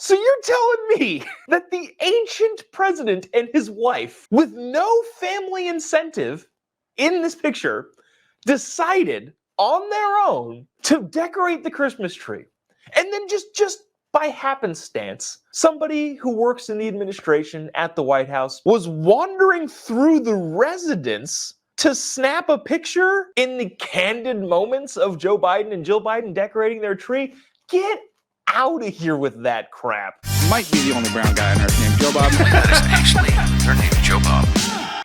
So you're telling me that the ancient president and his wife, with no family incentive in this picture, decided on their own to decorate the Christmas tree. And then just by happenstance, somebody who works in the administration at the White House was wandering through the residence to snap a picture in the candid moments of Joe Biden and Jill Biden decorating their tree. Get out of here with that crap. Might be the only brown guy on earth named Jobob. That is actually her name, Jobob.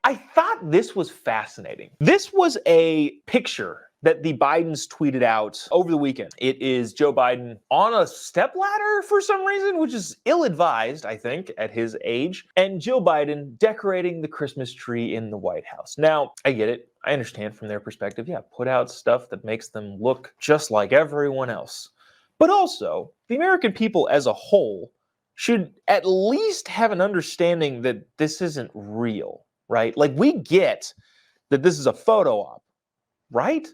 I thought this was fascinating. This was a picture that the Bidens tweeted out over the weekend. It is Joe Biden on a stepladder for some reason, which is ill-advised, I think, at his age, and Jill Biden decorating the Christmas tree in the White House. Now, I get it. I understand from their perspective. Yeah, put out stuff that makes them look just like everyone else. But also, the American people as a whole should at least have an understanding that this isn't real, right? Like, we get that this is a photo op, right?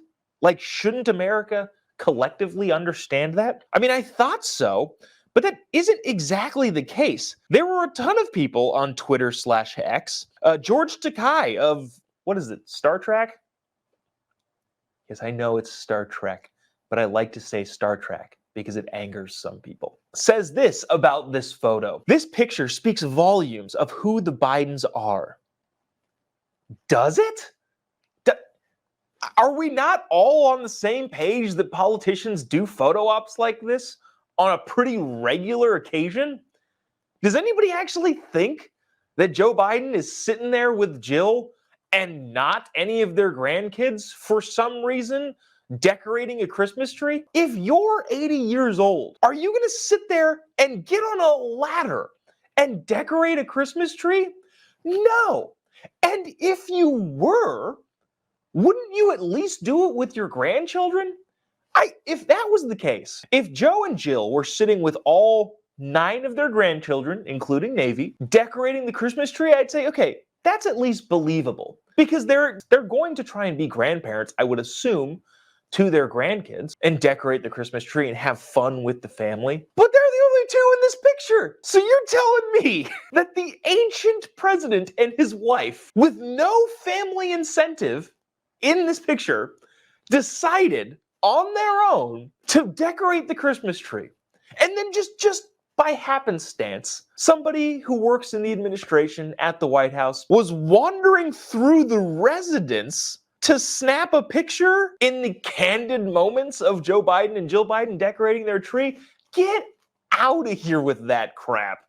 Like, shouldn't America collectively understand that? I mean, I thought so, but that isn't exactly the case. There were a ton of people on Twitter/X. George Takei of, what is it, Star Trek? Yes, I know it's Star Trek, but I like to say Star Trek because it angers some people. Says this about this photo. This picture speaks volumes of who the Bidens are. Does it? Are we not all on the same page that politicians do photo ops like this on a pretty regular occasion? Does anybody actually think that Joe Biden is sitting there with Jill and not any of their grandkids for some reason decorating a Christmas tree? If you're 80 years old, are you going to sit there and get on a ladder and decorate a Christmas tree? No. And if you were, wouldn't you at least do it with your grandchildren? If that was the case, if Joe and Jill were sitting with all 9 of their grandchildren, including Navy, decorating the Christmas tree, I'd say, okay, that's at least believable. Because they're going to try and be grandparents, I would assume, to their grandkids and decorate the Christmas tree and have fun with the family. But they're the only 2 in this picture. So you're telling me that the ancient president and his wife, with no family incentive in this picture, decided on their own to decorate the Christmas tree. And then just by happenstance, somebody who works in the administration at the White House was wandering through the residence to snap a picture in the candid moments of Joe Biden and Jill Biden decorating their tree. Get out of here with that crap.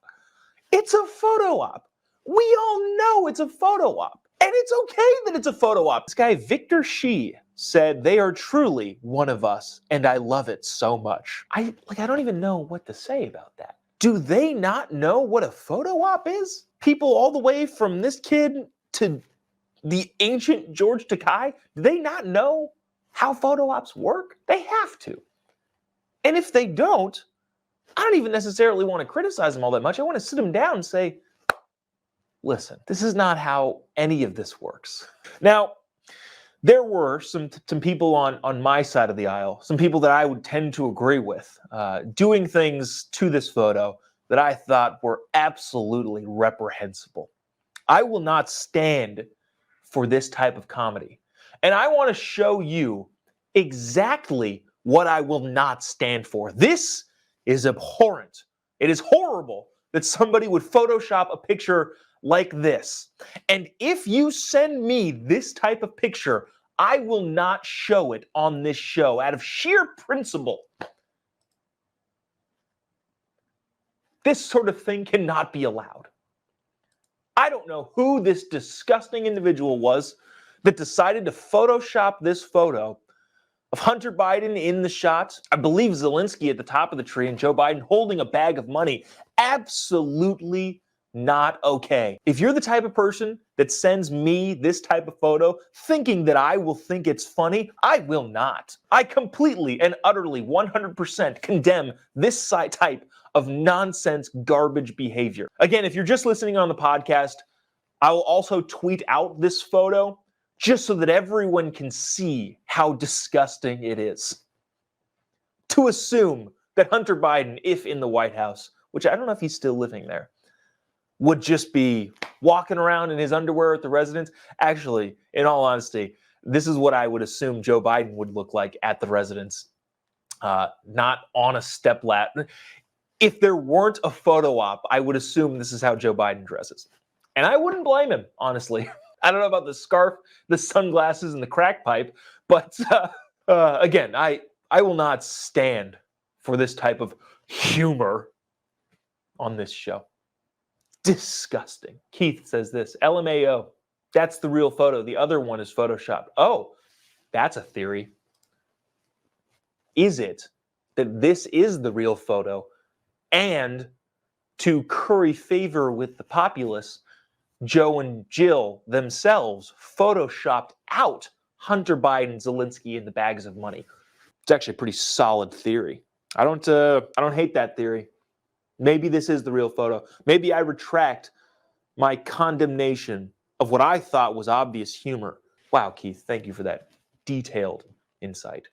It's a photo op. We all know it's a photo op. And it's okay that it's a photo op. This guy, Victor Shi, said, "They are truly one of us, and I love it so much." I don't even know what to say about that. Do they not know what a photo op is? People all the way from this kid to the ancient George Takei, do they not know how photo ops work? They have to. And if they don't, I don't even necessarily want to criticize them all that much. I want to sit them down and say, listen, this is not how any of this works. Now, there were some people on my side of the aisle, some people that I would tend to agree with, doing things to this photo that I thought were absolutely reprehensible. I will not stand for this type of comedy. And I want to show you exactly what I will not stand for. This is abhorrent. It is horrible that somebody would Photoshop a picture like this. And if you send me this type of picture, I will not show it on this show out of sheer principle. This sort of thing cannot be allowed. I don't know who this disgusting individual was that decided to Photoshop this photo of Hunter Biden in the shot. I believe Zelensky at the top of the tree and Joe Biden holding a bag of money. Absolutely not okay. If you're the type of person that sends me this type of photo thinking that I will think it's funny, I will not. I completely and utterly 100% condemn this type of nonsense garbage behavior. Again, if you're just listening on the podcast, I will also tweet out this photo just so that everyone can see how disgusting it is. To assume that Hunter Biden, if in the White House, which I don't know if he's still living there, would just be walking around in his underwear at the residence. Actually, in all honesty, this is what I would assume Joe Biden would look like at the residence, not on a stepladder. If there weren't a photo op, I would assume this is how Joe Biden dresses. And I wouldn't blame him, honestly. I don't know about the scarf, the sunglasses, and the crack pipe, but again, I will not stand for this type of humor on this show. Disgusting. Keith says this, LMAO, that's the real photo. The other one is Photoshopped. Oh, that's a theory. Is it that this is the real photo, and to curry favor with the populace, Joe and Jill themselves photoshopped out Hunter Biden, Zelensky, and the bags of money? It's actually a pretty solid theory. I don't hate that theory. Maybe this is the real photo. Maybe I retract my condemnation of what I thought was obvious humor. Wow, Keith, thank you for that detailed insight.